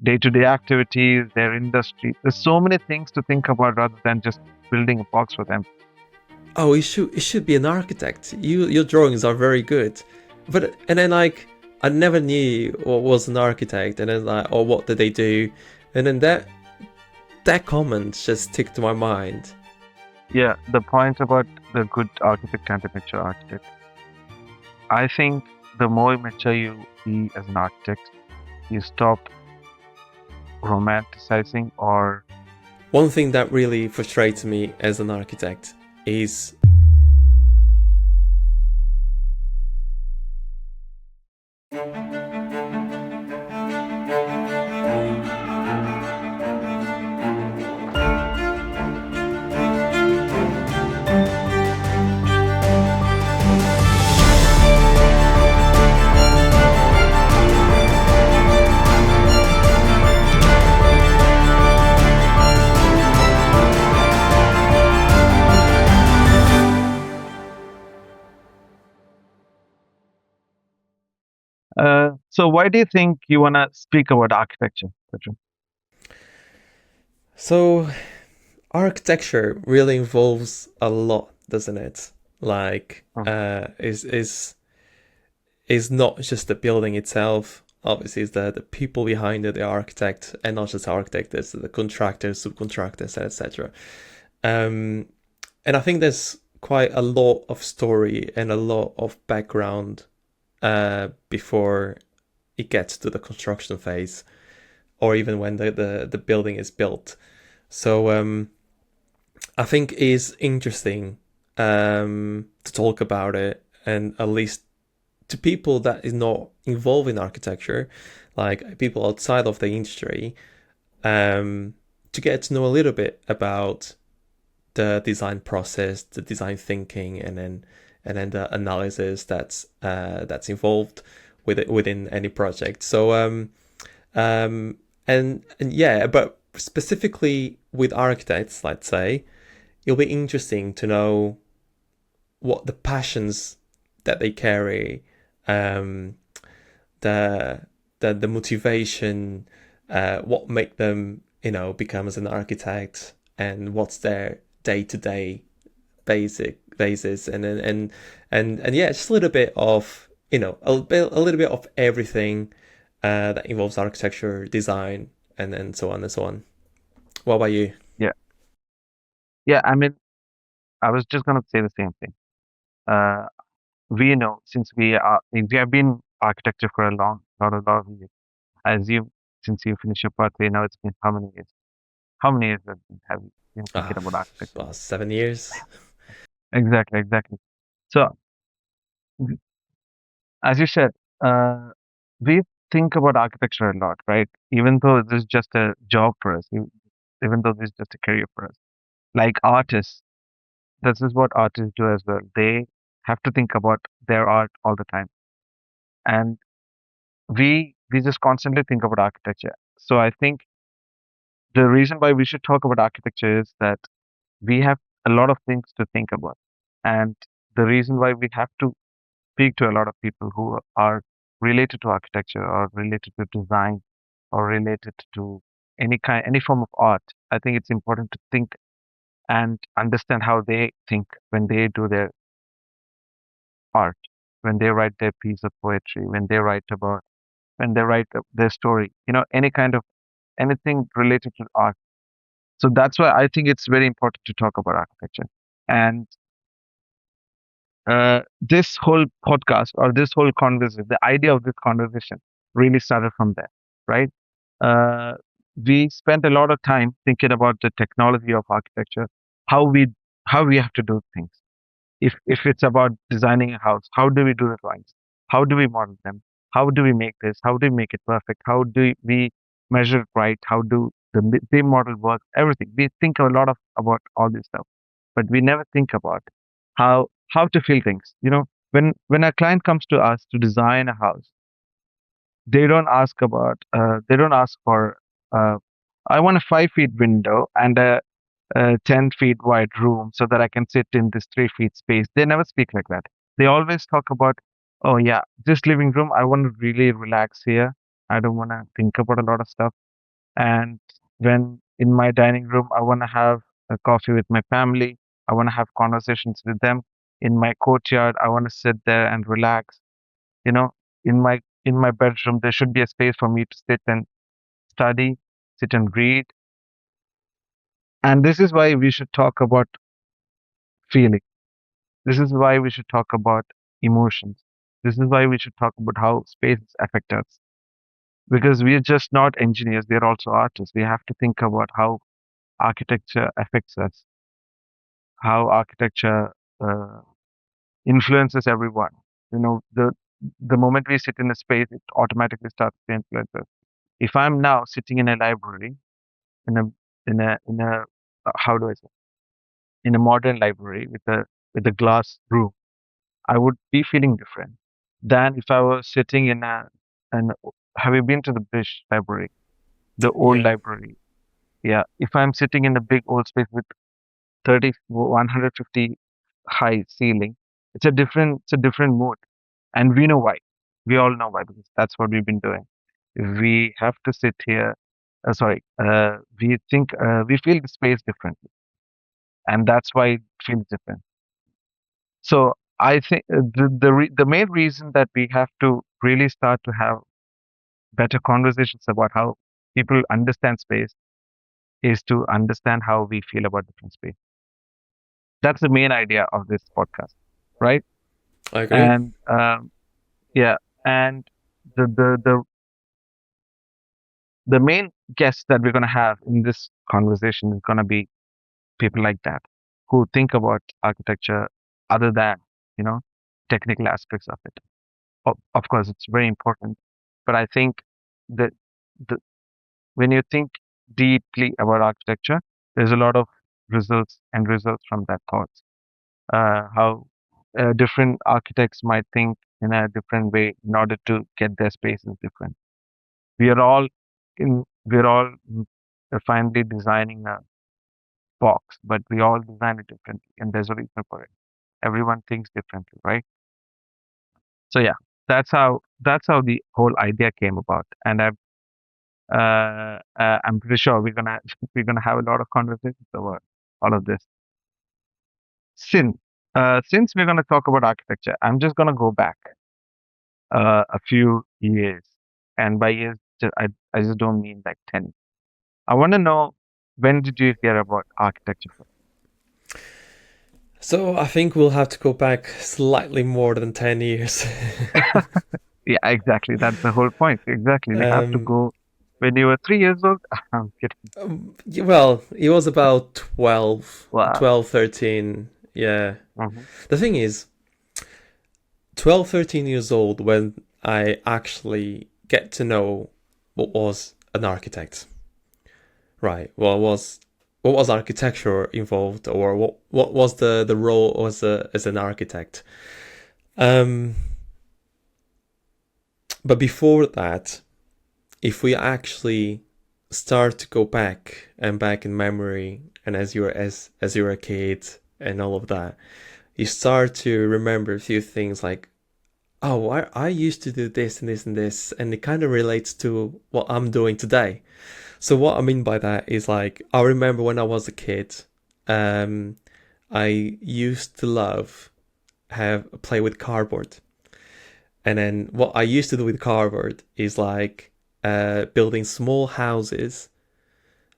day-to-day activities, their industry. There's so many things to think about rather than just building a box for them. Oh, you should be an architect. Your drawings are very good. But and then like I never knew what was an architect, and then like, or what did they do, and then that comment just stick to my mind. Yeah, the point about the good architect and the mature architect. I think the more mature you be as an architect, you stop romanticizing or One thing that really frustrates me as an architect is so why do you think you wanna speak about architecture, Pedro? so architecture really involves a lot, doesn't it? Like Um, is not just the building itself. Obviously, it's the people behind it, the architect, and not just the architect, it's the contractors, subcontractors, etc. Um, and I think there's quite a lot of story and a lot of background before it gets to the construction phase, or even when the building is built. So I think it is interesting to talk about it, and at least to people that is not involved in architecture, like people outside of the industry, to get to know a little bit about the design process, the design thinking, and then the analysis that's involved with it within any project. So and yeah, but specifically with architects, let's say, it'll be interesting to know what the passions that they carry, um, the motivation, what make them become as an architect, and what's their day to day basic basis, and yeah, just a little bit of a little bit of everything that involves architecture, design, and then so on and so on. What about you? yeah, yeah. I mean, I was just gonna say the same thing. Uh, we know we have been architecture for a lot of years. As you, since you finished your pathway, now it's been how many years? How many years have you been thinking about architecture? 7 years. Exactly, exactly. So, as you said, uh, we think about architecture a lot, right? Even though this is just a job for us, even though this is just a career for us. Like artists, this is what artists do as well. They have to think about their art all the time, and we just constantly think about architecture. So I think the reason why we should talk about architecture is that we have a lot of things to think about, and the reason why we have to speak to a lot of people who are related to architecture or related to design or related to any form of art. I think it's important to think and understand how they think when they do their art, when they write their piece of poetry, when they write their story, any kind of anything related to art. So that's why I think it's very important to talk about architecture. And this whole podcast or this whole conversation, the idea of this conversation really started from there, right? Uh, we spent a lot of time thinking about the technology of architecture, how we how we have to do things. If it's about designing a house, how do we do the drawings? How do we model them? How do we make this? How do we make it perfect? How do we measure it right? How do the model work? Everything. We think a lot of about all this stuff, but we never think about how to feel things. When a client comes to us to design a house, they don't ask for uh, I want a 5 feet window and a 10 feet wide room so that I can sit in this 3 feet space. They never speak like that. They always talk about, oh yeah, this living room, I want to really relax here. I don't want to think about a lot of stuff. And when in my dining room, I want to have a coffee with my family. I want to have conversations with them. In my courtyard, I want to sit there and relax. You know, in my bedroom, there should be a space for me to sit and study, sit and read. And this is why we should talk about feeling. This is why we should talk about emotions. This is why we should talk about how spaces affect us. Because we are just not engineers, we are also artists. We have to think about how architecture affects us, how architecture uh, influences everyone. You know, the moment we sit in a space, it automatically starts to influence us. If I'm now sitting in a library, in a in a how do I say, in a modern library with a glass room, I would be feeling different than if I was sitting in a an. Have you been to the British Library, the old Yeah, library? Yeah. If I'm sitting in a big old space with 30, 150 high ceiling, it's a different mood. And we know why. We all know why, because that's what we've been doing. We have to sit here. We feel the space differently, and that's why it feels different. So I think the main reason that we have to really start to have better conversations about how people understand space is to understand how we feel about different space. That's the main idea of this podcast, right? I agree. And yeah, and the the the the main guest that we're going to have in this conversation is going to be people like that who think about architecture other than, you know, technical aspects of it. Of course, it's very important, but I think that the, when you think deeply about architecture, there's a lot of results from that thoughts. How different architects might think in a different way in order to get their spaces different. We are all we're all finally designing a box, but we all design it differently, and there's a reason for it. Everyone thinks differently, right? So yeah, that's how the whole idea came about, and I'm pretty sure we're gonna we're gonna have a lot of conversations about all of this. Since since we're gonna talk about architecture, I'm just gonna go back a few years, and by years, I just don't mean like 10. I want to know, when did you hear about architecture first? So I think we'll have to go back slightly more than 10 years. Yeah, exactly. That's the whole point. Exactly. We have to um, go when you were 3 years old. I'm kidding. well, it was about 12, Wow. 12, 13. Yeah. Hmm. The thing is, 12, 13 years old when I actually get to know what was an architect. Right. What was architecture involved, or what was the role as an architect? Um, but before that, if we actually start to go back and back in memory, and as you're a kid and all of that, you start to remember a few things like, oh, I used to do this and this and this, and it kind of relates to what I'm doing today. So what I mean by that is, like, I remember when I was a kid, um, I used to love have play with cardboard. And then what I used to do with cardboard is like building small houses,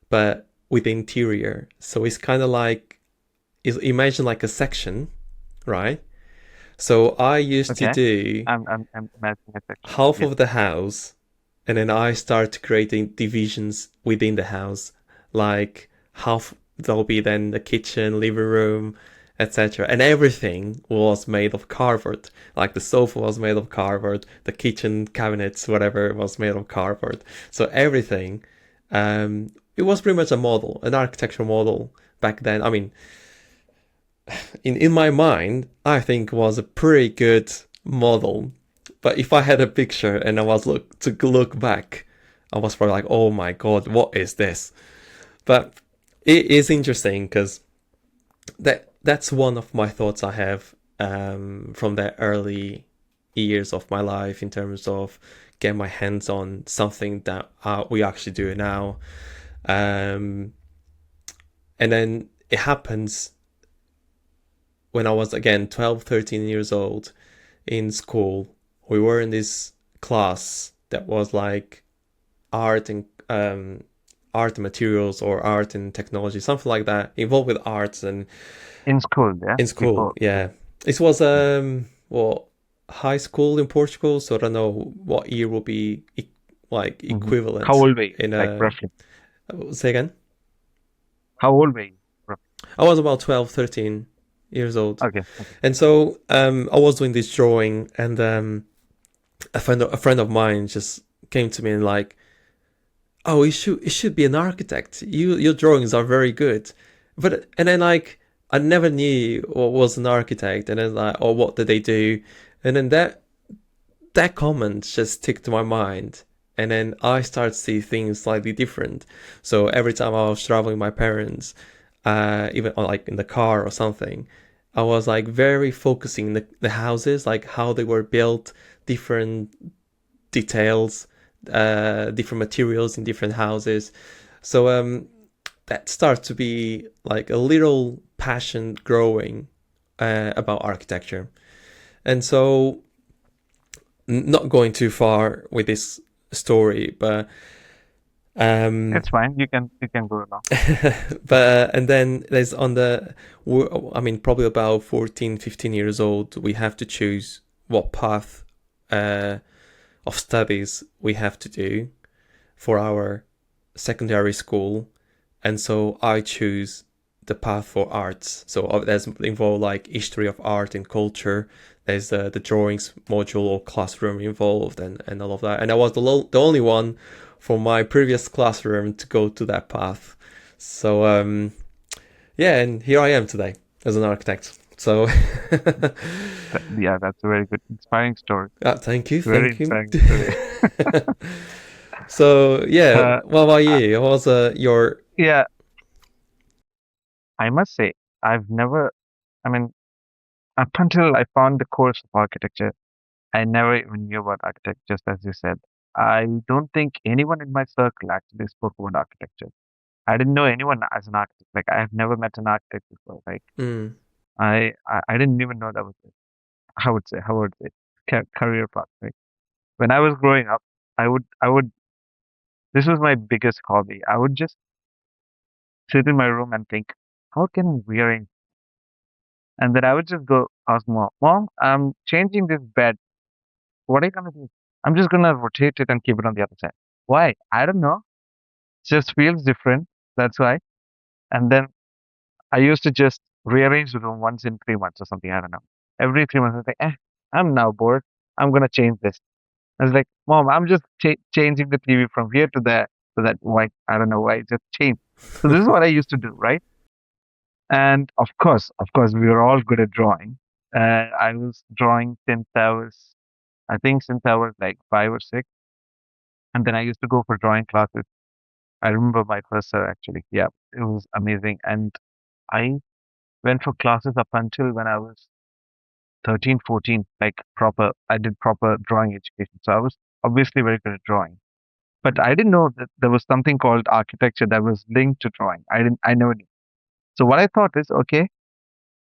but with the interior. So it's kind of like, imagine like a section, right? So I used to Okay. do I'm imagining a section. half Yeah. of the house, and then I start creating divisions within the house. Like half there'll be then the kitchen, living room, etc. And everything was made of cardboard. Like the sofa was made of cardboard, the kitchen cabinets, whatever, was made of cardboard. So everything, it was pretty much a model, an architectural model back then. I mean, in my mind, I think was a pretty good model. But if I had a picture and I was look back, I was probably like, oh my god, what is this? But it is interesting because that's one of my thoughts I have from the early years of my life in terms of get my hands on something that we actually do now. Um, and then it happens when I was again 12, 13 years old in school. We were in this class that was like art and art and materials or art and technology, something like that, involved with arts and In school, yeah, in school. before. Yeah, it was Yeah. well, high school in Portugal, so I don't know what year will be like Hmm. How equivalent old were you? in Like a. roughly. Say again. How old were you? I was about 12, 13 years old. Okay. Okay. And so I was doing this drawing, and a friend of mine just came to me and like, oh, you should be an architect. Your drawings are very good. But and then like I never knew what was an architect, and then like, or what did they do, and then that comment just stick to my mind. And then I start to see things slightly different. So every time I was traveling with my parents, even like in the car or something, I was like very focusing the houses, like how they were built, different details, different materials in different houses. So that starts to be like a little passion growing about architecture. And so not going too far with this story, but um, It's fine. You can go along. and then there's I mean, probably about 14, 15 years old, we have to choose what path uh, of studies we have to do for our secondary school. And so I choose the path for arts. So there's involved like history of art and culture. There's the drawings module or classroom involved, and all of that. And I was the only one from my previous classroom to go to that path. So yeah, and here I am today as an architect. So Yeah, that's a very good, inspiring story. thank you, Very thank you. inspiring story. So yeah, Uh, what about uh, you? What was your. yeah, I must say, I've never, I mean, up until I found the course of architecture, I never even knew about architecture, just as you said. I don't think anyone in my circle actually spoke about architecture. I didn't know anyone as an architect. Like, I have never met an architect before. Like, Mm, I didn't even know that was it. How would say, career path. Like, when I was growing up, this was my biggest hobby. I would just sit in my room and think, how can we arrange? And then I would just go ask Mom, I'm changing this bed. What are you gonna do? I'm just gonna rotate it and keep it on the other side. Why? I don't know. Just feels different. That's why. And then I used to just rearrange the room once in 3 months or something. I don't know. Every 3 months, I was like, I'm now bored. I'm gonna change this. I was like, Mom, I'm just changing the TV from here to there. So that why? I don't know why. It just changed. So this is what I used to do, right? And of course, we were all good at drawing. I was drawing since I think since I was like 5 or 6. And then I used to go for drawing classes. I remember my first sir actually. Yeah, it was amazing. And I went for classes up until when I was 13, 14, like proper, I did proper drawing education. So I was obviously very good at drawing. But I didn't know that there was something called architecture that was linked to drawing. I never knew. So what I thought is, okay,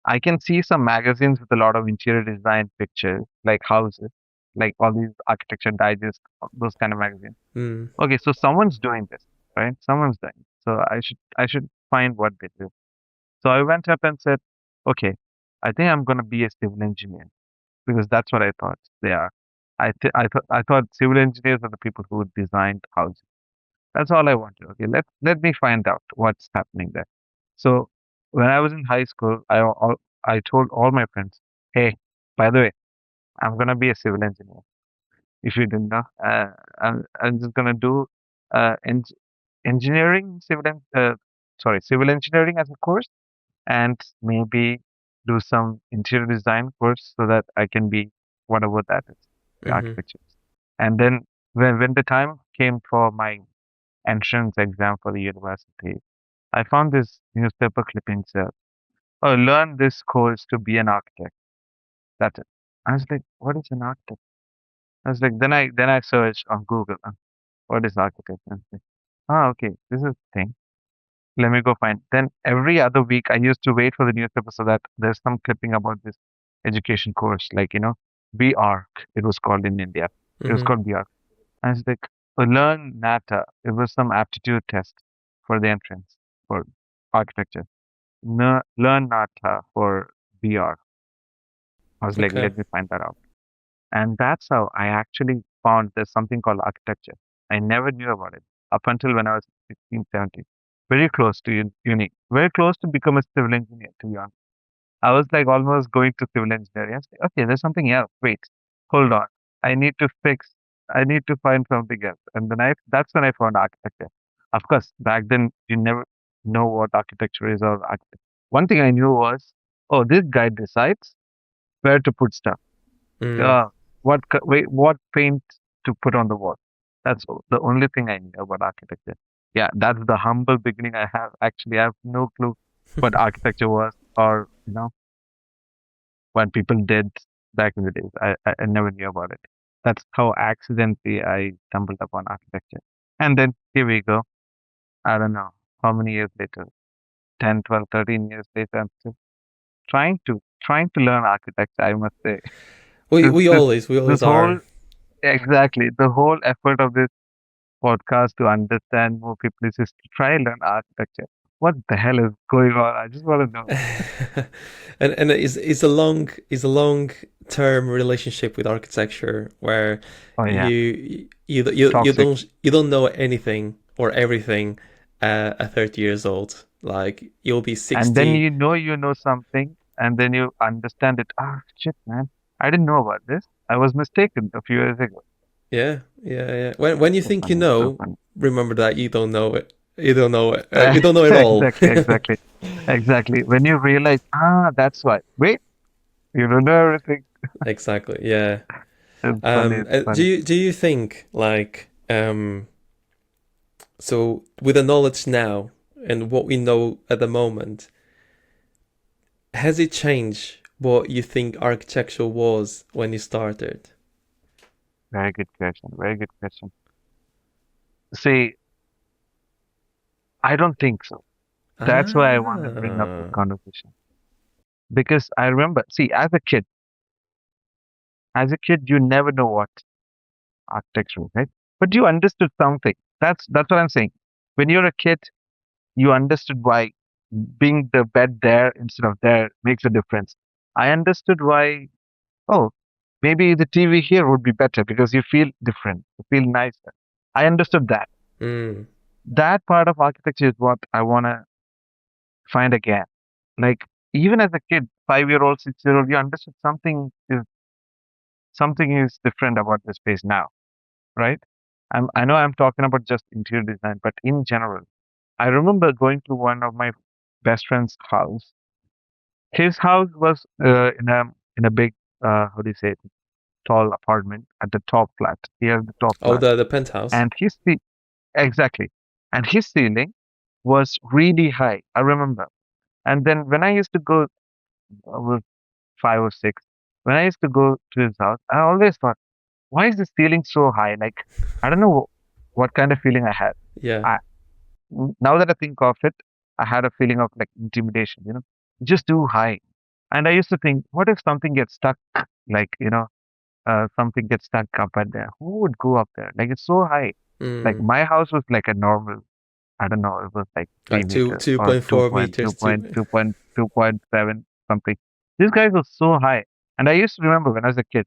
I can see some magazines with a lot of interior design pictures, like houses, like all these architecture digest, those kind of magazines. mm, Okay, so someone's doing this, right? Someone's doing it. So I should find what they do. So I went up and said, okay, I think I'm gonna be a civil engineer because that's what I thought they are. I thought civil engineers are the people who designed houses. That's all I wanted. Okay, let me find out what's happening there. So when I was in high school, I told all my friends, hey, by the way, I'm gonna be a civil engineer. If you didn't know, I'm just gonna do uh, en engineering, civil engineering as a course, and maybe do some interior design course so that I can be whatever that is, the mm-hmm, architecture. And then when the time came for my entrance exam for the university, I found this newspaper clipping said, "Oh, learn this course to be an architect." That's it. I was like, "What is an architect?" I was like, then I searched on Google, what is architecture? And it's like, okay, this is the thing. Let me go find. Then every other week, I used to wait for the newspaper so that there's some clipping about this education course, like, BARC, it was called in India. It was Mm-hmm. called BARC. And it's like, learn NATA. It was some aptitude test for the entrance for architecture. Learn NATA for BR. I was like, Okay. let me find that out. And that's how I actually found there's something called architecture. I never knew about it up until when I was 16, 17. Very close to uni, very close to become a civil engineer, to be honest. I was like almost going to civil engineering. I was like, okay, there's something else. Wait, hold on. I need to fix, I need to find something else. And then that's when I found architecture. Of course, back then you never know what architecture is or architect. One thing I knew was, oh, this guy decides where to put stuff. Mm. Uh, what paint to put on the wall. That's the only thing I knew about architecture. Yeah, that's the humble beginning I have. Actually, I have no clue what architecture was, or what people did back in the days. I never knew about it. That's how accidentally I stumbled upon architecture. And then here we go. I don't know how many years later, 10, 12, 13 years later, I'm still trying to learn architecture, I must say. We This we this always we this always are. whole exactly the whole effort of this podcast to understand more people is just to try and learn architecture. What the hell is going on? I just want to know. And it's a long term relationship with architecture where Oh yeah, you toxic. don't know anything or everything at 30 years old. Like you'll be And then 60. you know something, and then you understand it. Ah, shit, man. I didn't know about this. I was mistaken a few years ago. Yeah, yeah, yeah. When you So think you funny, so know, funny. remember that you don't know it. You don't know it. You don't know it all. Exactly, exactly, exactly. When you realize, that's why. Wait, you don't know everything. Exactly. Yeah. It's funny, it's Do funny. you think like so with the knowledge now and what we know at the moment, has it changed what you think architecture was when you started? Very good question. Very good question. See, I don't think so. That's why I want to bring up this Ah. conversation. Because I remember, see, as a kid, you never know what architecture is, right? But you understood something. That's what I'm saying. When you're a kid, you understood why being the bed there instead of there makes a difference. I understood why, oh, maybe the TV here would be better because you feel different, you feel nicer. I understood that. Mm. That part of architecture is what I want to find again. Like, even as a kid, 5-year-old, 6-year-old, you understood something is different about the space now, right? I know I'm talking about just interior design, but in general, I remember going to one of my best friend's house. His house was in a big how do you say it, tall apartment at the top flat. He has the top Oh, flat, the penthouse. and exactly, and his ceiling was really high. I remember. And then when I used to go, I was 5 or 6. When I used to go to his house, I always thought, why is the ceiling so high? Like, I don't know what kind of feeling I had. Yeah. I Now that I think of it, I had a feeling of like intimidation, just too high. And I used to think, what if something gets stuck, like, something gets stuck up at there? Who would go up there? Like, it's so high. Like, Mm. my house was like a normal, I don't know, it was like three Like two meters two or point four meters. Two. 2.7 something. This guy was so high. And I used to remember when I was a kid,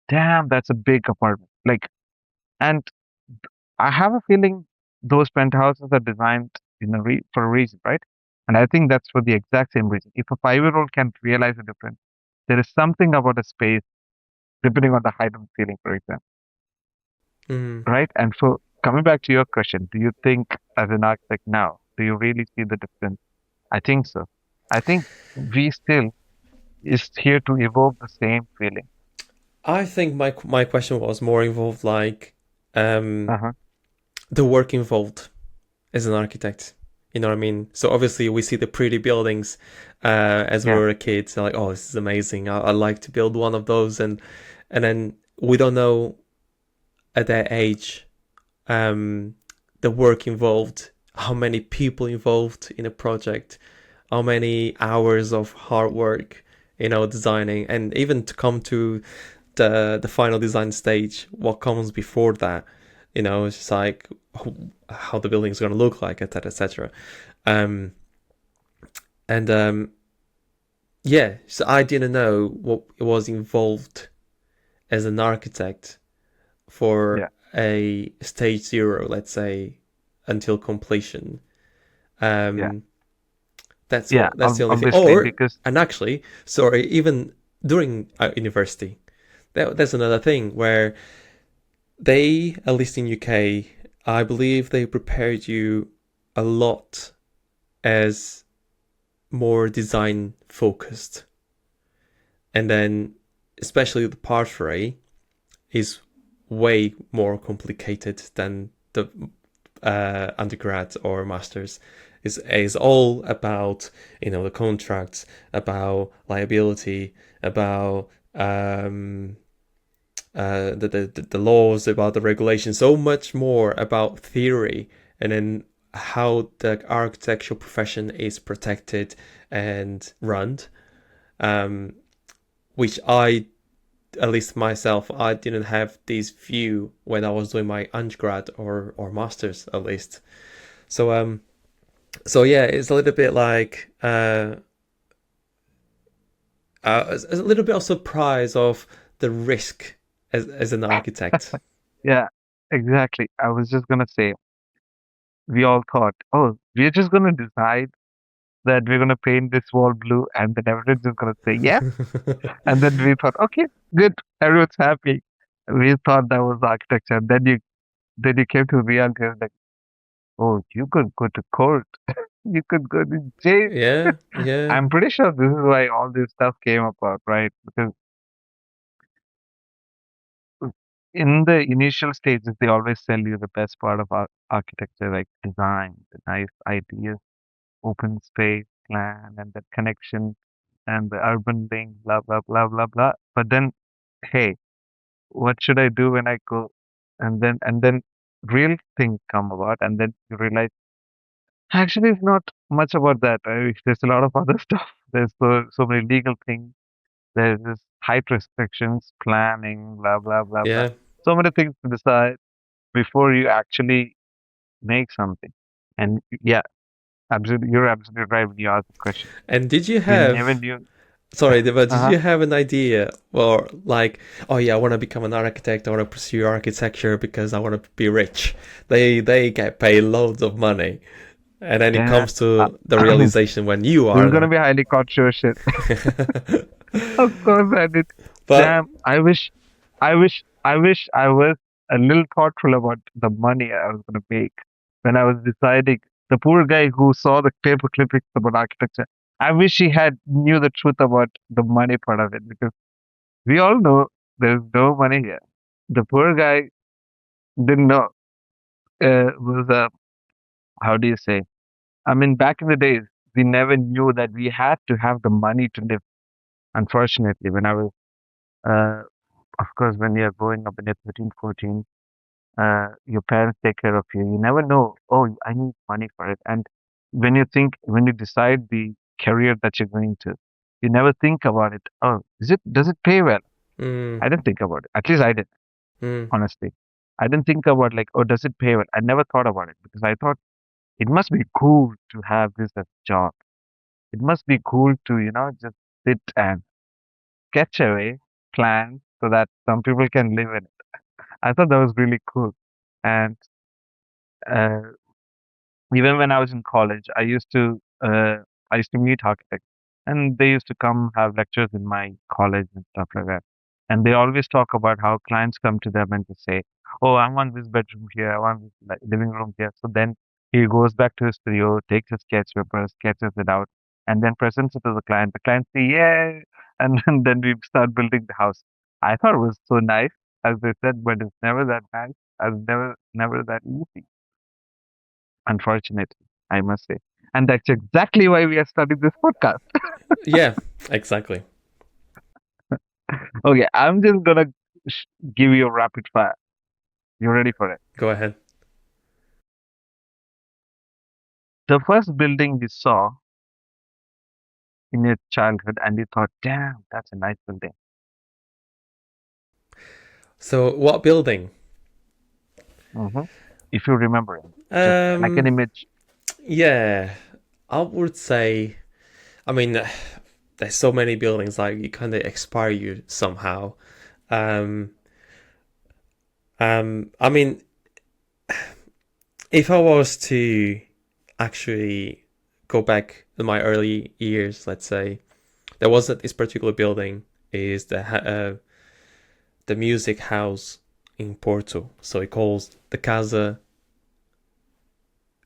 damn, that's a big apartment. Like, and I have a feeling those penthouses are designed for a reason, right? And I think that's for the exact same reason. If a 5-year-old can realize the difference, there is something about a space, depending on the height of the ceiling, for example, Mm. right? And so, coming back to your question, do you think as an architect now, do you really see the difference? I think so. I think we still is here to evoke the same feeling. I think my question was more involved like um Uh-huh. the work involved as an architect. You know what I mean? So obviously we see the pretty buildings as we Yeah. were kids. Like, oh, this is amazing. I'd like to build one of those, and then we don't know. at that age, um, the work involved, how many people involved in a project, how many hours of hard work, designing, and even to come to the final design stage, what comes before that, it's just like how the building is going to look like, etc., etc. Um, and yeah, so I didn't know what was involved as an architect for Yeah. a stage zero, let's say, until completion. Yeah. Um, Yeah. that's the only thing. Obviously, Or because and actually, sorry, even during university, that's another thing where they, at least in UK, I believe they prepared you a lot as more design focused, and then especially the part three is way more complicated than the undergrad or masters. Is all about the contracts, about liability, about the laws, about the regulations, so much more about theory, and then how the architectural profession is protected and run. Um, which I, at least myself, I didn't have this view when I was doing my undergrad or masters, at least. So so yeah, it's a little bit like a little bit of surprise of the risk as an architect. yeah, exactly. I was just gonna say, we all thought, oh, we're just gonna decide that we're gonna paint this wall blue, and then everyone's just gonna say yes. And then we thought, okay, good, everyone's happy. We thought that was architecture. And then you came to reality, like, oh, you could go to court, you could go to jail. Yeah, yeah, I'm pretty sure this is why all this stuff came about, right? Because in the initial stages, they always sell you the best part of architecture, like design, the nice ideas, open space, plan, and the connection, and the urban link, blah, blah, blah, blah, blah. But then, hey, what should I do when I go? And then real things come about, and then you realize actually it's not much about that. There's a lot of other stuff. There's so many legal things. There's this height restrictions, planning, blah blah blah blah. yeah. So many things to decide before you actually make something. And yeah, absolutely, you're absolutely right when you ask the question. And did you We never have knew. sorry, but did Uh-huh. you have an idea, or like, oh yeah, I want to become an architect, I want to pursue architecture because I want to be rich. They get paid loads of money, and then it Yeah. comes Uh, to the realization when you this are is an gonna be highly controversial. architect. Of course I did. But Damn, I wish I was a little thoughtful about the money I was gonna make when I was deciding. The poor guy who saw the paper clippings about architecture. I wish he had knew the truth about the money part of it because we all know there's no money here. The poor guy didn't know. Was how do you say? I mean, back in the days, we never knew that we had to have the money to live. Unfortunately, when I was, uh, of course, when you're growing up in your 13, 14, your parents take care of you. You never know, oh, I need money for it. And when you decide the career that you're going to, you never think about it. Oh, does it pay well? mm, I didn't think about it. At least I did, mm, honestly. I didn't think about like, oh, does it pay well? I never thought about it because I thought it must be cool to have this as a job. It must be cool to, just sit and sketch away plans so that some people can live in it. I thought that was really cool. And uh, even when I was in college, I used to meet architects, and they used to come have lectures in my college and stuff like that. And they always talk about how clients come to them and they say, "Oh, I want this bedroom here. I want this living room here." So then he goes back to his studio, takes his sketch paper, sketches it out, and then presents it to the client. The client say, "Yeah," and then we start building the house. I thought it was so nice, as they said, but it's never that nice. It's never that easy, unfortunately, I must say. And that's exactly why we are starting this podcast. yeah, exactly. Okay, I'm just gonna give you a rapid fire. You ready for it? Go ahead. The first building you saw in your childhood and you thought, damn, that's a nice building. So, what building? hmm If you remember it, just like an Um, image. yeah, I would say. I mean, there's so many buildings like you kind of expire you somehow. Um, I mean, if I was to actually go back in my early years, let's say, there was this particular building is the music house in Porto. So it calls the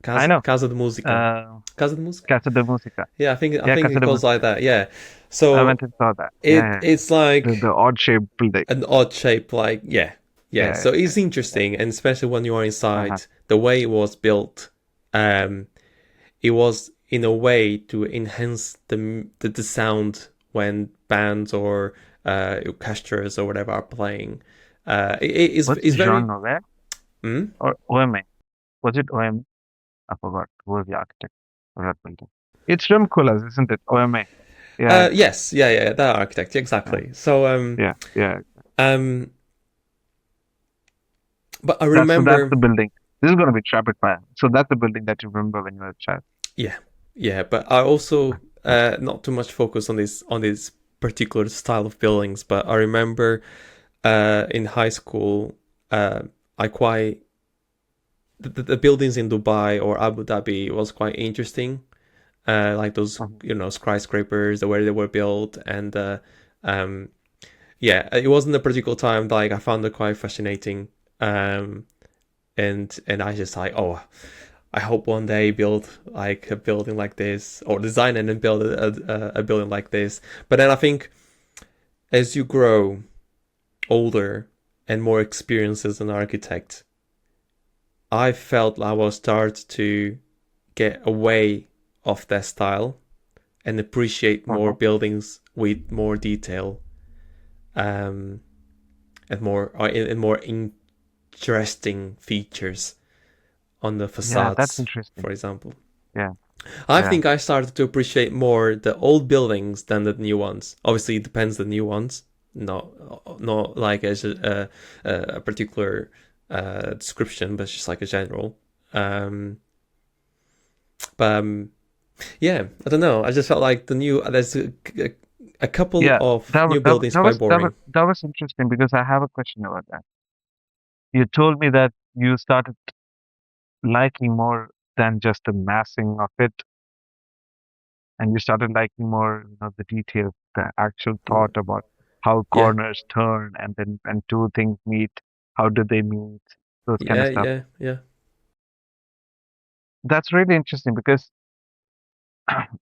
I know. Casa de Música. Uh, Casa de Música. Casa de Música. Yeah, I Yeah, think Casa it de calls like Música. that. Yeah. I So went and saw that. Yeah, yeah. it's The like odd shaped building. an odd shape, like yeah. Yeah, So yeah, it's interesting, and especially when you are yeah. Uh-huh. inside, the way it was built, um, it was in a way to enhance the sound when bands or orchestras or whatever are playing. What's It's the very. genre there? Hmm? Or OMA? Was it OMA? I forgot. Who was the architect of that building? It's Rimkulas, isn't it? OMA. Yeah, Yes, yeah, that architect yeah, exactly. So yeah, yeah. um, but I That's the remember. building. This is going to be rapid fire. So that's the building that you remember when you were a child. Yeah, yeah, but I also Nice. not too much focus on this particular style of buildings. But I remember in high school, I quite the buildings in Dubai or Abu Dhabi was quite interesting. Like those Mhm. skyscrapers, the way they were built, and um, yeah, it wasn't a particular time like I found it quite fascinating. Um, and I just like, oh, I hope one day build like a building like this, or design and then build a building like this. But then I think as you grow older and more experienced as an architect, I felt I will start to get away of that style and appreciate more Mhm. buildings with more detail, um, and more interesting features on the Yeah, that's facades, interesting. for example. Yeah, I yeah. think I started to appreciate more the old buildings than the new ones. Obviously, it depends the new ones. Not like as a particular description, but just like a general. Um, but yeah, I don't know. I just felt like there's a couple Yeah, of new buildings quite boring. that was interesting because I have a question about that. You told me that you started liking more than just the massing of it, and you started liking more, the details, the actual thought Mm, about how yeah, corners turn and then and two things meet, how do they meet, those kind of stuff. yeah. That's really interesting because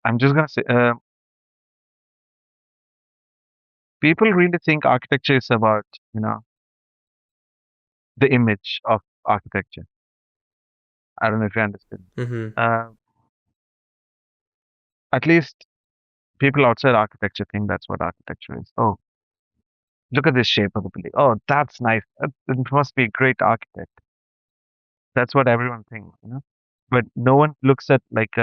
I'm just gonna say, people really think architecture is about, the image of architecture. I don't know if you understand. Mm-hmm. Uh, at least people outside architecture think that's what architecture is. Oh, look at this shape of the building. Oh, that's nice. It must be a great architect. That's what everyone thinks. But no one looks at like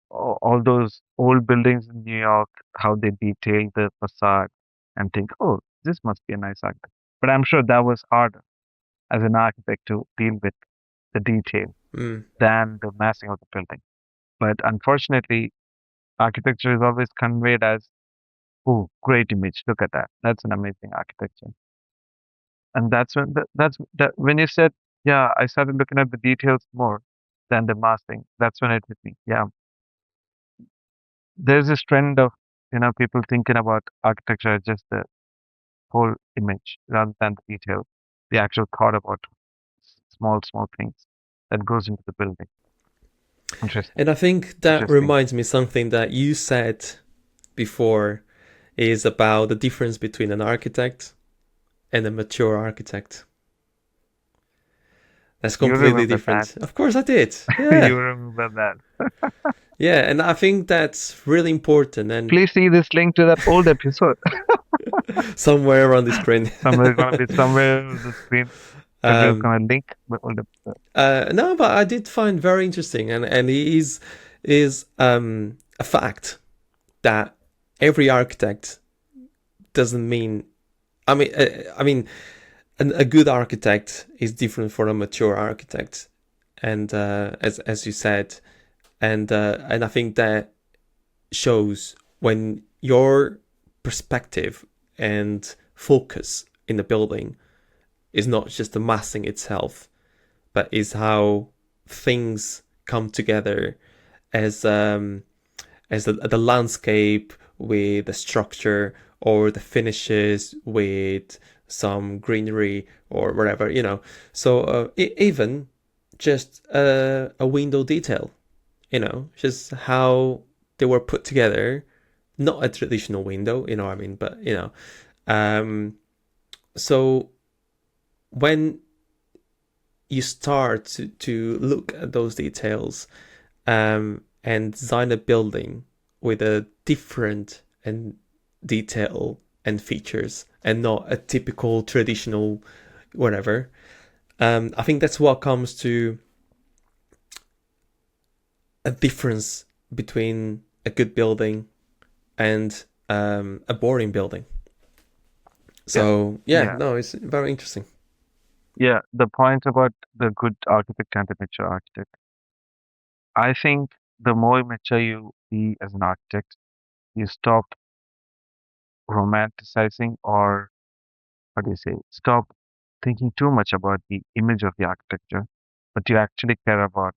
all those old buildings in New York, how they detail the facade, and think, oh, this must be a nice architect. But I'm sure that was harder as an architect to deal with the detail Mm. than the massing of the building. But unfortunately, architecture is always conveyed as, oh, great image. Look at that. That's an amazing architecture. And that's when you said, yeah, I started looking at the details more than the massing. That's when it hit me. Yeah, there's this trend of, people thinking about architecture as just the whole image rather than the detail, the actual thought about small things that goes into the building. Interesting. And I think that Interesting. reminds me something that you said before is about the difference between an architect and a mature architect. That's You completely remember that. different. Of course, I did. You Yeah, remember that. yeah, and I think that's really important. And Please see this link to that old episode. somewhere around the screen. Somewhere gonna be somewhere on the screen. If you're Um, gonna link with all the no, but I did find very interesting, and it is a fact that every architect doesn't mean. I mean, a good architect is different from a mature architect, and as you said, and I think that shows when your perspective and focus in the building is not just the massing itself, but is how things come together as the landscape with the structure or the finishes with some greenery or whatever, So even just a window detail, just how they were put together. Not a traditional window, what I mean, but Um, so when you start to look at those details and design a building with a different and detail and features and not a typical traditional whatever. I think that's what comes to a difference between a good building and a boring building. yeah, So yeah, yeah, no, it's very interesting. yeah. The point about the good architect and the mature architect. I think the more mature you be as an architect, you stop romanticizing, or what do you say? Stop thinking too much about the image of the architecture, but you actually care about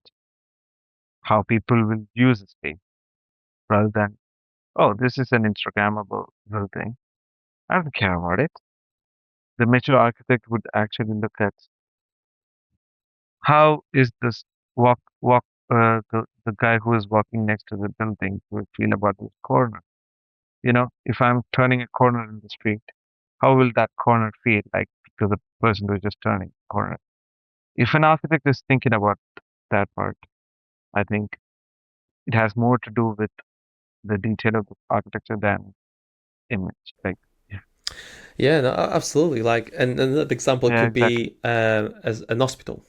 how people will use the space rather than, oh, this is an Instagrammable building. I don't care about it. The mature architect would actually look at how is this the guy who is walking next to the building will feel about this corner. If I'm turning a corner in the street, how will that corner feel like to the person who's just turning the corner? If an architect is thinking about that part, I think it has more to do with the detail of the architecture than image. Like, yeah, Yeah, no, absolutely. Like, and another example yeah, could exactly. be as an hospital,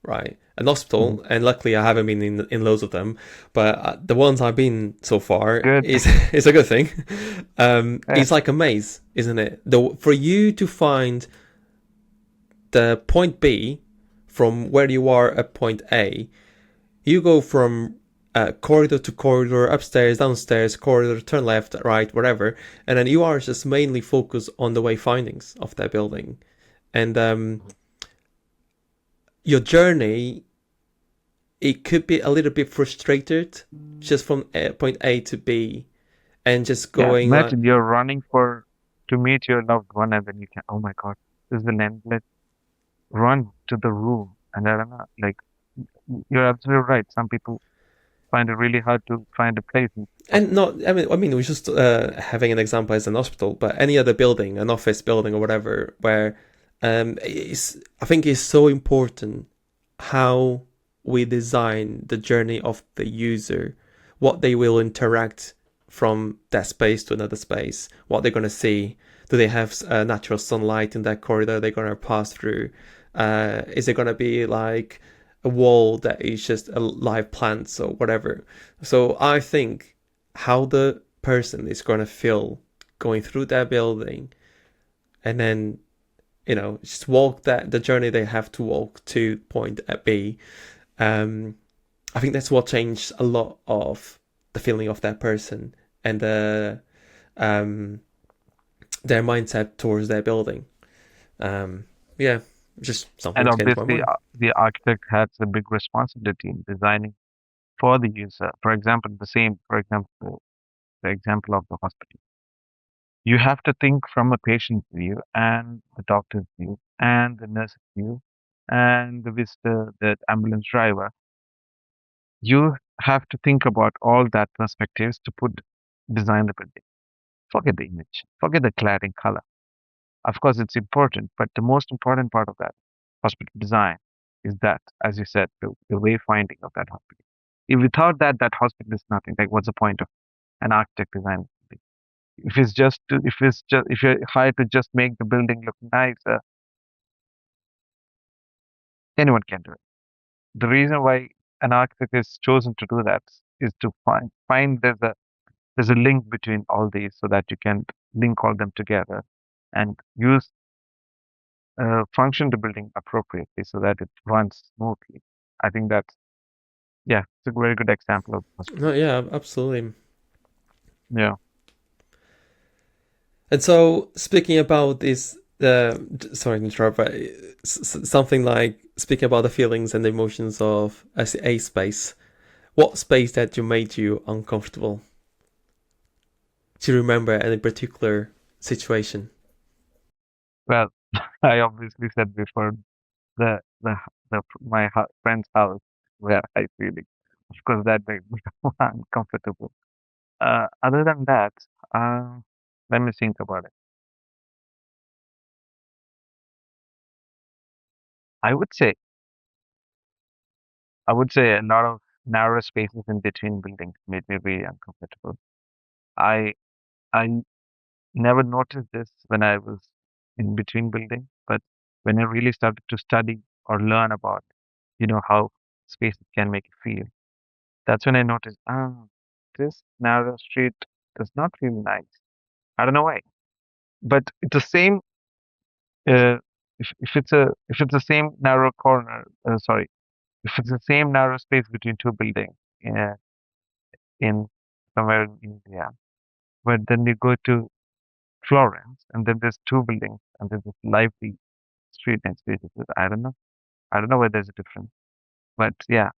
right? An Hmm. hospital, and luckily I haven't been in loads of them, but the ones I've been so far Good. is a good thing. Yeah, It's like a maze, isn't it? For you to find the point B from where you are at point A, you go from corridor to corridor, upstairs, downstairs, corridor, turn left, right, whatever, and then you are just mainly focused on the wayfindings of that building. And your journey, it could be a little bit frustrated just from point A to B and just yeah. going like, Imagine you're running for to meet your loved one, and then you can. Oh my God, this is an endless run to the room, and I don't know. Like, you're absolutely right. Some people find it really hard to find a place in and hospital. not, I mean, we're just having an example as an hospital, but any other building, an office building or whatever, where I think it's so important how we design the journey of the user, what they will interact from that space to another space, what they're going to see. Do they have natural sunlight in that corridor they're going to pass through? Is it going to be like a wall that is just a live plants or whatever? So I think how the person is going to feel going through that building and then just walk that the journey they have to walk to point at B. um I think that's what changed a lot of the feeling of that person and um their mindset towards their building. um yeah, just something And that came to my obviously, mind. the architect has a big responsibility in designing for the user. For example, the example of the hospital. You have to think from a patient's view and the doctor's view and the nurse's view and the visitor, the ambulance driver. You have to think about all that perspectives to design the building. Forget the image, forget the cladding color. Of course, it's important, but the most important part of that hospital design is that, as you said, the wayfinding of that hospital. If without that, that hospital is nothing. Like, what's the point of an architect design? If you're hired to just make the building look nicer, Anyone can do it. The reason why an architect is chosen to do that is to find there's a link between all these so that you can link all them together and use function the building appropriately so that it runs smoothly. I think that's yeah, it's a very good example of this. No, yeah, absolutely. Yeah. And so, speaking about this, sorry to interrupt, but something like speaking about the feelings and the emotions of a space. What space that you made you uncomfortable? Do you remember any particular situation? Well, I obviously said before the the friend's house where I really, of course, that made me uncomfortable. Other than that, uh, let me think about it. I would say I would say a lot of narrow spaces in between buildings made me very uncomfortable. I I never noticed this when I was in between buildings, but when I really started to study or learn about, how spaces can make you feel, that's when I noticed, this narrow street does not feel nice. I don't know why, but it's the same. If it's the same narrow corner, sorry, if it's the same narrow space between two buildings uh, in somewhere in India, but then you go to Florence, and then there's two buildings, and there's this lively street next to each other. I don't know. I don't know where there's a difference. But yeah,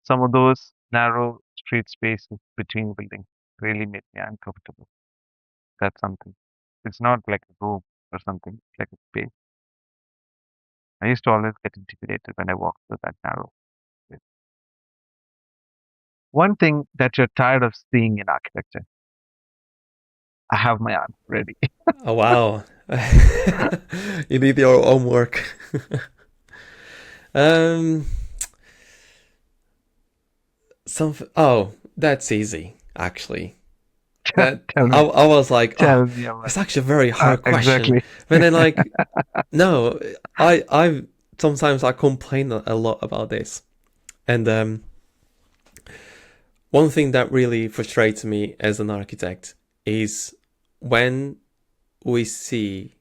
some of those narrow street spaces between buildings really made me uncomfortable. That's something. It's not like a room or something, it's like a space. I used to always get intimidated when I walked through that narrow space. One thing that you're tired of seeing in architecture, I have my answer ready. Oh wow, you need your homework. um, something. Oh, that's easy. Actually, that Tell I, me, I was like, oh, tell me about it's actually a very hard question. exactly. But then, like, no, I sometimes I complain a lot about this, and one thing that really frustrates me as an architect is when we see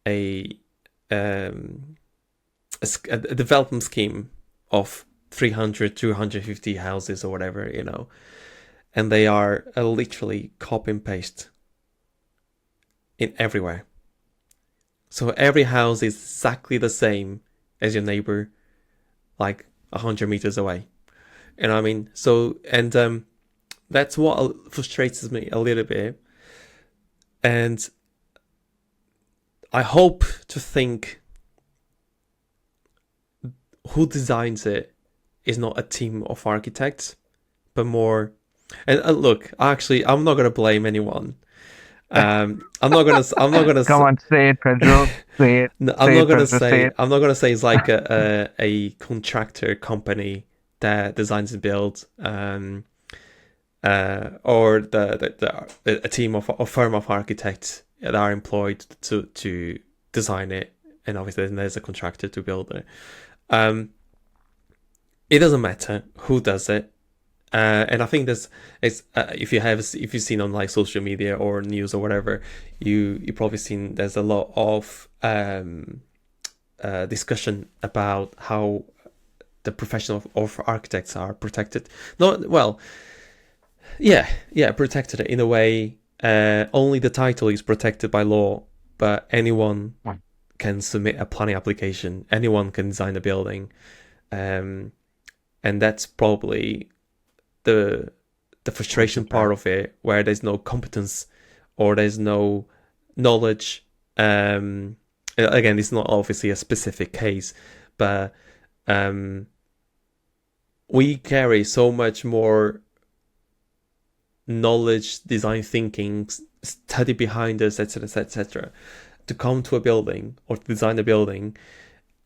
a um, a development scheme of 300, 250 houses or whatever, and they are literally copy and paste in everywhere. So every house is exactly the same as your neighbor, like 100 meters away. You know what I mean? So, and that's what frustrates me a little bit. And I hope to think who designs it is not a team of architects, but more. And look, actually, I'm not gonna blame anyone. I'm not gonna. I'm not gonna. Come on, say it, Pedro. Say it. No, I'm Say not it, gonna Pedro. Say say. it. I'm not gonna say it's like a contractor company that designs and builds, or a team of a firm of architects that are employed to design it, and obviously then there's a contractor to build it. Um, it doesn't matter who does it. And I think there's it's if you've seen on like social media or news or whatever, you probably seen there's a lot of discussion about how the profession of architects are protected. Not well, yeah, protected in a way. Only the title is protected by law, but anyone can submit a planning application. Anyone can design a building, and that's probably the frustration part of it, where there's no competence or there's no knowledge. Again, it's not obviously a specific case, but we carry so much more knowledge, design thinking, study behind us, etc., etc., to come to a building or to design a building,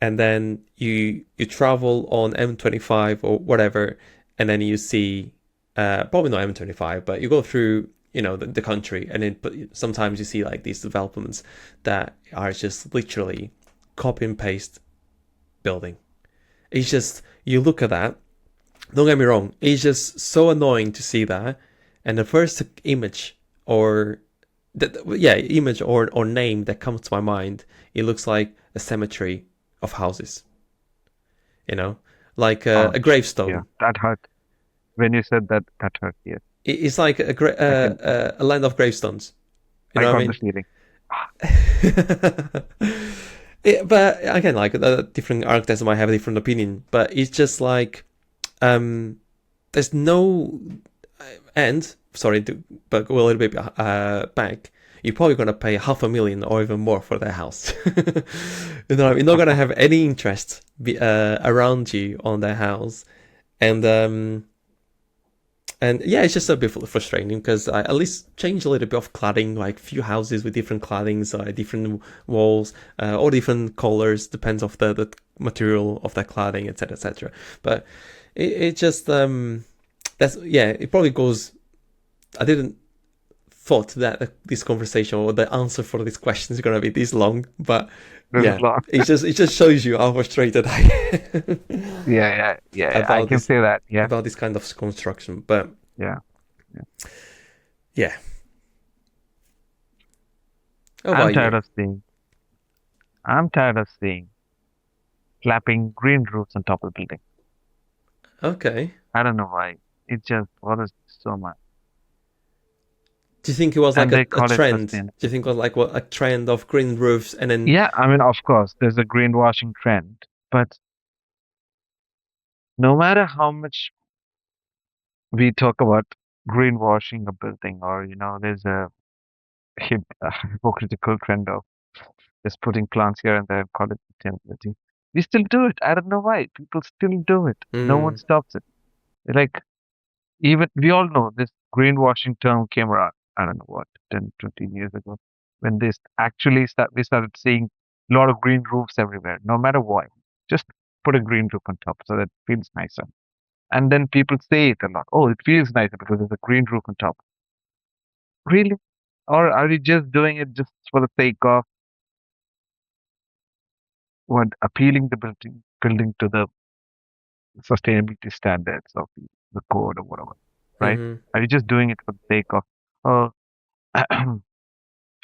and then you travel on M25 or whatever, and then you see probably not M25, but you go through the country, and then sometimes you see like these developments that are just literally copy and paste building, It's just, you look at that, don't get me wrong, it's just so annoying to see that, and the first image or image or name that comes to my mind, it looks like a cemetery of houses, you know, like a Ouch. Yeah, gravestone. that hurt. When you said that, that hurt. Yes, It's like I can. a land of gravestones. You I know what I got the mean? feeling. Ah, But again, like different architects might have a different opinion, but it's just like um, there's no and sorry, but go a little bit back. You're probably gonna pay 500,000 or even more for their house. You know, you're not gonna have any interest around you on their house, and yeah, it's just a bit frustrating because I at least change a little bit of cladding, like few houses with different claddings, different walls, or different colors, depends of the material of that cladding, etc., etc. But it just that's yeah, it probably goes. I didn't thought that this conversation or the answer for this question is gonna be this long, but this is yeah, long. it just shows you how frustrated I am Yeah. I about can this say that. Yeah, about this kind of construction. But yeah, yeah. yeah, how I'm about tired you? of seeing. I'm tired of seeing slapping green roofs on top of building. Okay. I don't know why. It just bothers me so much. Do you think it was like And they a call it trend? Do you sustainable. think it was like what, a trend of green roofs and then Yeah, I mean, of course, there's a greenwashing trend, but no matter how much we talk about greenwashing a building, or there's a hypocritical trend of just putting plants here and there and call it sustainability. We still do it. I don't know why. People still do it. No one mm, stops it. Like, even we all know this greenwashing term came around, I don't know what, 10, 20 years ago, when this actually we started seeing a lot of green roofs everywhere, no matter what. Just put a green roof on top so that it feels nicer. And then people say it a lot. Oh, it feels nicer because there's a green roof on top. Really? Or are you just doing it just for the sake of what appealing the building to the sustainability standards of the code or whatever, right? mm-hmm, Are you just doing it for the sake of, oh,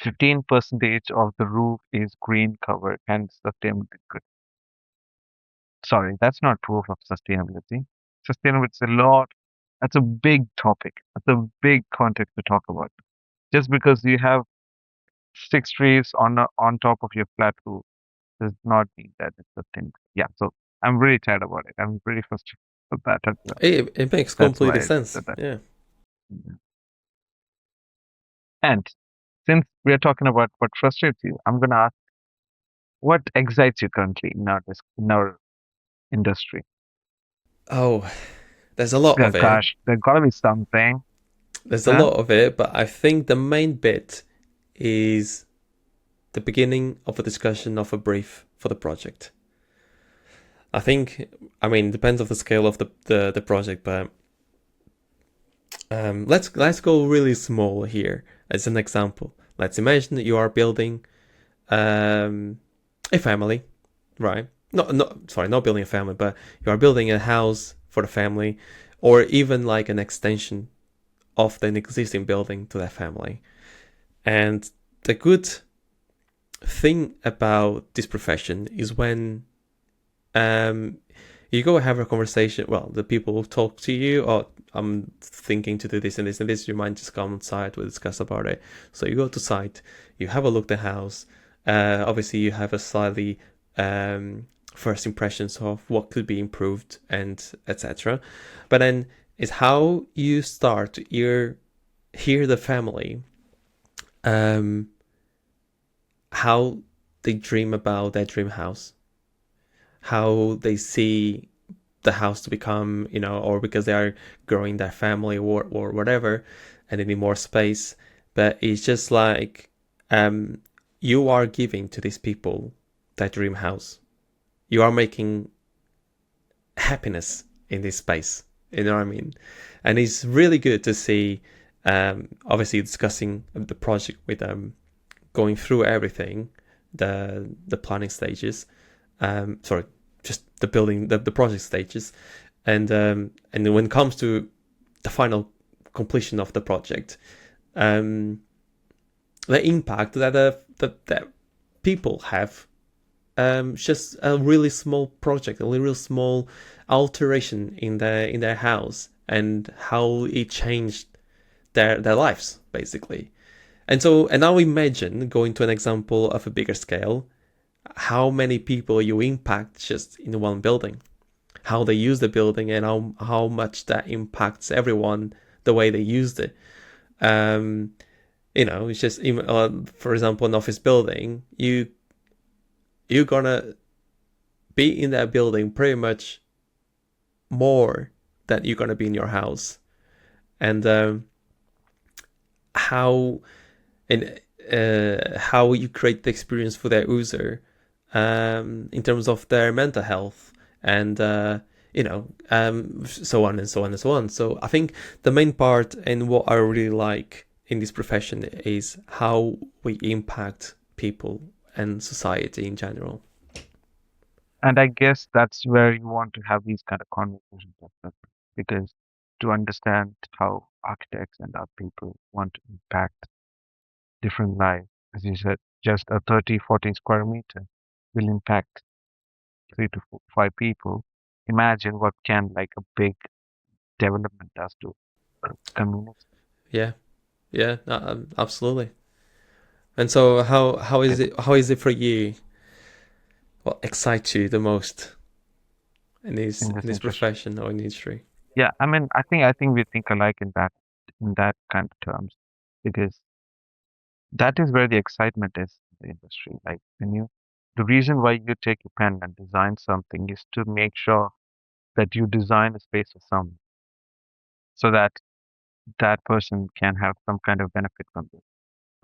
15 percentage of the roof is green covered, hence sustainability good. Sorry, that's not proof of sustainability. Sustainability is a lot. That's a big topic. That's a big context to talk about. Just because you have six trees on top of your flat roof does not mean that it's sustainable. Yeah, so I'm really tired about it. I'm really frustrated with that as well. it makes That's completely why I sense. said that. Yeah. Yeah. And since we are talking about what frustrates you, I'm gonna ask what excites you currently in our industry. Oh, there's a lot Yeah, of it. gosh, there gotta be something. There's a Huh? lot of it, but I think the main bit is the beginning of a discussion of a brief for the project. I think, I mean, it depends of the scale of the project, but let's go really small here as an example. Let's imagine that you are building a family, right? Not building a family, but you are building a house for the family, or even like an extension of an existing building to that family. And the good thing about this profession is when um, you go have a conversation. Well, the people will talk to you, or I'm thinking to do this and this and this. You might just come on site. We'll discuss about it. So you go to site, you have a look at the house. Obviously, you have a slightly first impressions of what could be improved and etc. But then it's how you start to hear the family, um, how they dream about their dream house, how they see the house to become, or because they are growing their family or whatever, and they need more space. But it's just like you are giving to these people that dream house. You are making happiness in this space. You know what I mean? And it's really good to see. Obviously, discussing the project with them, going through everything, the planning stages. Sorry, just the building, the project stages, and when it comes to the final completion of the project, um, the impact that people have, just a really small project, a really small alteration in their house, and how it changed their lives basically. And now imagine going to an example of a bigger scale, how many people you impact just in one building, how they use the building, and how much that impacts everyone the way they used it. Um, it's just, for example, an office building, you're gonna be in that building pretty much more than you're gonna be in your house. And how and how you create the experience for their user, in terms of their mental health, and so on and so on and so on. So I think the main part and what I really like in this profession is how we impact people and society in general. And I guess that's where you want to have these kind of conversations, as well, because to understand how architects and other people want to impact different lives, as you said, just a 30, 40 square meter will impact 3 to 5 people. Imagine what can like a big development does to a community. Yeah, yeah, absolutely. And so how is Like, it for you? What excites you the most in in this this industry. profession or industry? Yeah, I mean, I think we think alike in that kind of terms, because that is where the excitement is in the industry. Like the reason why you take a pen and design something is to make sure that you design a space for someone, so that that person can have some kind of benefit from this,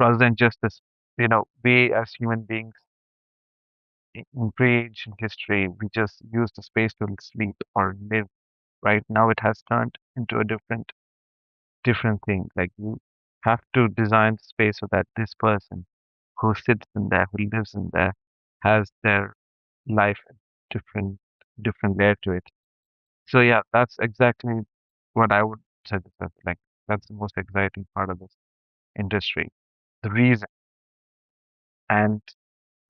rather than just this. We as human beings in pre-ancient history, we just use the space to sleep or live. Right now, it has turned into a different thing. Like you have to design the space so that this person who sits in there, who lives in there, has their life different different layer to it. So yeah, that's exactly what I would say. Like that's the most exciting part of this industry. The reason and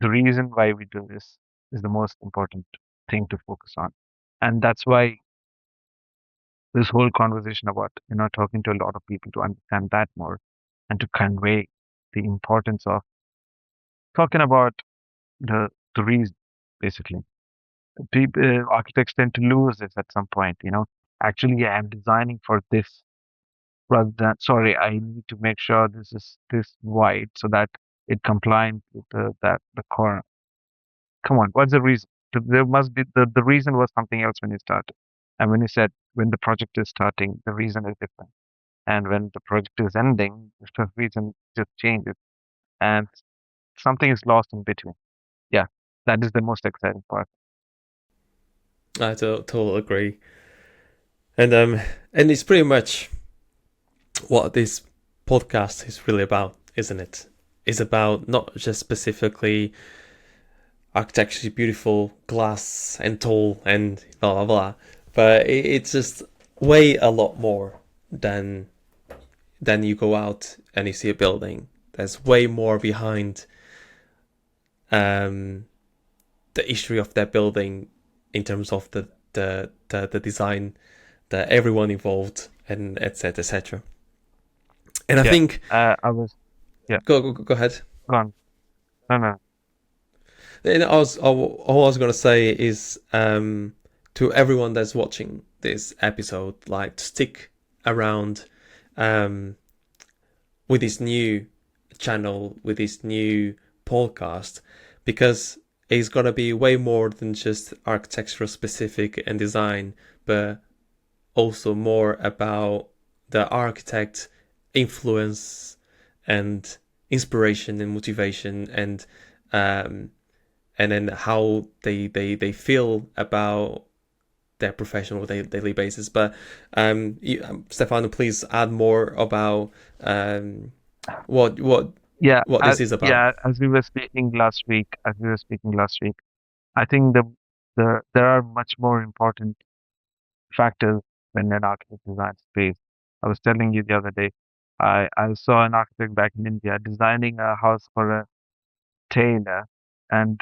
the reason why we do this is the most important thing to focus on. And that's why this whole conversation about, talking to a lot of people to understand that more and to convey the importance of talking about the reason, basically. People, architects tend to lose this at some point, Actually, yeah, I'm designing for this rather than, sorry, I need to make sure this is this wide so that it complies with the corner. Come on, what's the reason? There must be the reason was something else when you started. And when you said when the project is starting, the reason is different. And when the project is ending, the reason just changes. And something is lost in between. Yeah, that is the most exciting part. I totally agree. And it's pretty much what this podcast is really about, isn't it? It's about not just specifically architecturally beautiful glass and tall and blah blah blah, but it's just way a lot more than you go out and you see a building. There's way more behind, um, the history of that building, in terms of the design, the everyone involved, and etc etc. And I Yeah, think, I was, yeah, go ahead. gone. No, no, And all I was gonna say is, to everyone that's watching this episode, like, stick around, um, with this new channel, with this new podcast, because it's gonna be way more than just architectural specific and design, but also more about the architect influence and inspiration and motivation, um, and then how they feel about their professional daily basis. But Stefano, please add more about, what yeah, this is about. yeah. As we were speaking last week, I think there are much more important factors when an architect designs space. I was telling you the other day, I saw an architect back in India designing a house for a tailor and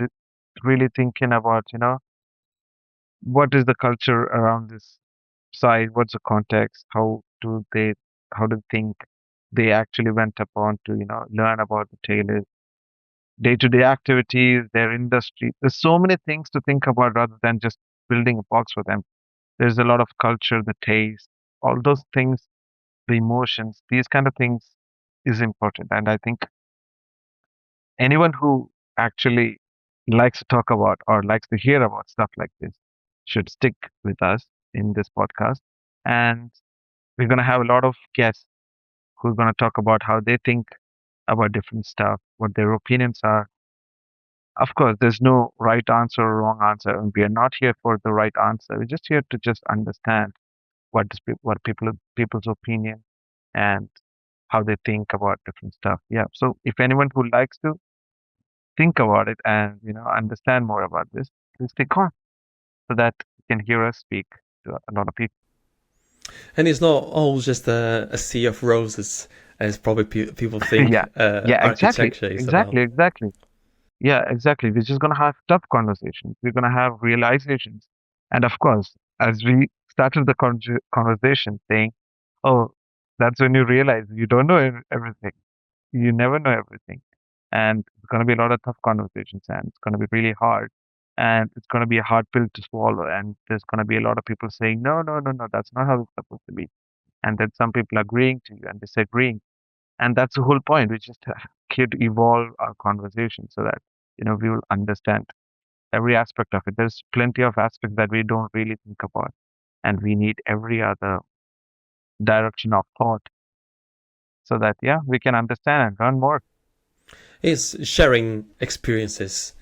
really thinking about, what is the culture around this site, what's the context, how do they think they actually went upon to, learn about the tailors, day-to-day activities, their industry. There's so many things to think about rather than just building a box for them. There's a lot of culture, the taste, all those things, the emotions, these kind of things is important. And I think anyone who actually likes to talk about or likes to hear about stuff like this should stick with us in this podcast. And we're going to have a lot of guests who are going to talk about how they think about different stuff, what their opinions are. Of course, there's no right answer or wrong answer, and we are not here for the right answer. We're just here to just understand what people's opinion and how they think about different stuff. Yeah. So if anyone who likes to think about it and understand more about this, please stick on so that you can hear us speak to a lot of people. And it's not all just a sea of roses, as probably people think Yeah. Yeah. Exactly. architecture is about. Exactly. Exactly. Yeah. Exactly. We're just gonna have tough conversations. We're gonna have realizations, and of course, as we started the conversation saying, "Oh, that's when you realize you don't know everything. You never know everything." And it's going to be a lot of tough conversations, and it's going to be really hard, and it's going to be a hard pill to swallow, and there's going to be a lot of people saying no, no, no, no, that's not how it's supposed to be, and then some people agreeing to you and disagreeing, and that's the whole point. We just here to evolve our conversation so that we will understand every aspect of it. There's plenty of aspects that we don't really think about, and we need every other direction of thought so that we can understand and learn more. It's sharing experiences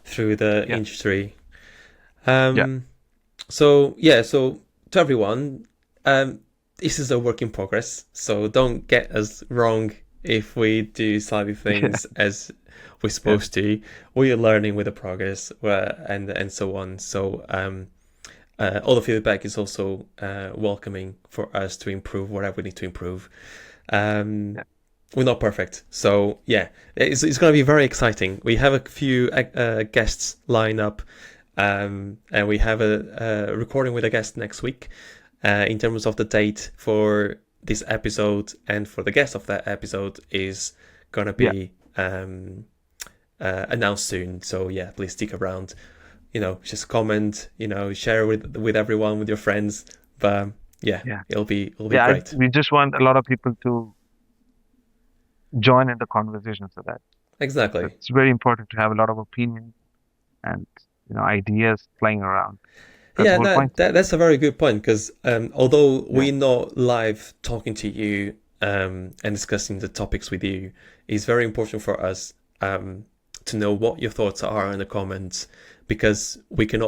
through the Yeah. industry. Yeah. So to everyone, this is a work in progress. So don't get us wrong if we do slightly things as we're supposed to. We are learning with the progress, and so on. So all the feedback is also welcoming for us to improve whatever we need to improve. We're not perfect, so it's going to be very exciting. We have a few guests lined up, and we have a recording with a guest next week. In terms of the date for this episode and for the guest of that episode is going to be announced soon. So please stick around. Just comment. Share with everyone, with your friends. But it'll be great. We just want a lot of people to join in the conversation so that exactly it's very important to have a lot of opinions and ideas flying around. That's a very good point, because although we're not live talking to you and discussing the topics with you, it's very important for us to know what your thoughts are in the comments, because we will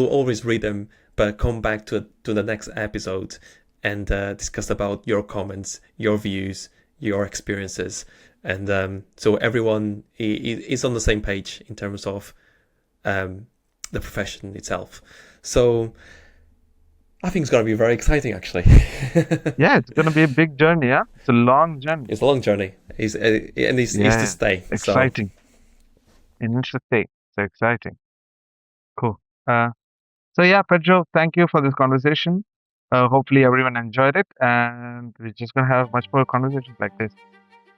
always read them, but come back to the next episode and discuss about your comments, your views, your experiences, and so everyone is on the same page in terms of the profession itself. So I think it's going to be very exciting, actually. It's going to be a big journey. It's a long journey. It's a long journey. It's to stay. Exciting. It needs to stay. So exciting. Cool. So Pedro, thank you for this conversation. Hopefully everyone enjoyed it, and we're just going to have much more conversations like this.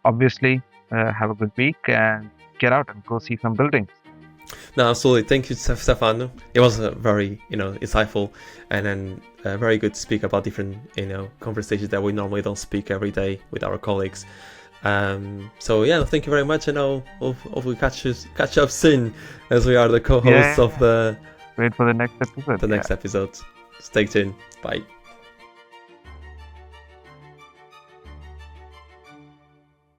Obviously, have a good week and get out and go see some buildings. No, absolutely. Thank you, Stephano. It was very, insightful, and then very good to speak about different, conversations that we normally don't speak every day with our colleagues. So thank you very much, and I'll hopefully catch up soon, as we are the co-hosts of the. Wait for the next episode. Next episode. Stay tuned. Bye.